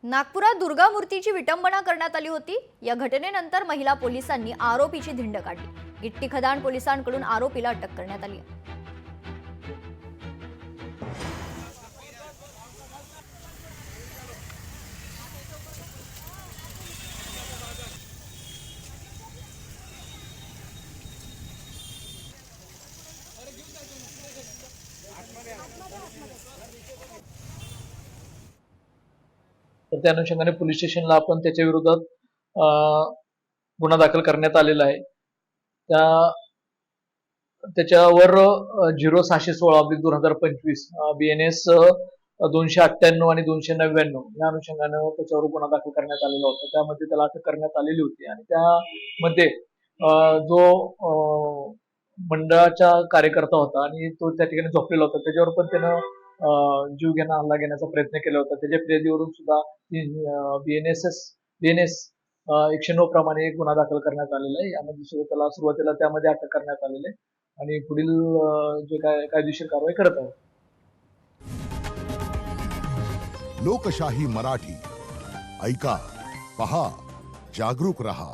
नागपुरात दुर्गा मूर्तीची विटंबना करण्यात आली होती। या घटनेनंतर महिला पोलिसांनी आरोपीची धिंड काढली। गिट्टी खदान पोलिसांकडून आरोपीला अटक करण्यात आली। तर त्या अनुषंगाने पोलीस स्टेशनला आपण त्याच्या विरोधात गुन्हा दाखल करण्यात आलेला आहे। त्याच्यावर 0616/2025 BNS 298 आणि 299 या अनुषंगाने त्याच्यावर गुन्हा दाखल करण्यात आलेला होता। त्यामध्ये त्याला अटक करण्यात आलेली होती आणि त्यामध्ये जो मंडळाचा कार्यकर्ता होता आणि तो त्या ठिकाणी झोपलेला होता, त्याच्यावर पण त्यानं जीव घेणा हल्ला घेण्याचा प्रयत्न केला होता। त्याच्या फिर्यादीवरून सुद्धा BNS 109 प्रमाणे एक गुन्हा दाखल करण्यात आलेला आहे। यामध्ये सुद्धा त्याला सुरुवातीला त्यामध्ये अटक करण्यात आलेली आहे आणि पुढील जे काय कायदेशीर कारवाई करत आहोत। लोकशाही मराठी ऐका, पहा, जागरूक रहा।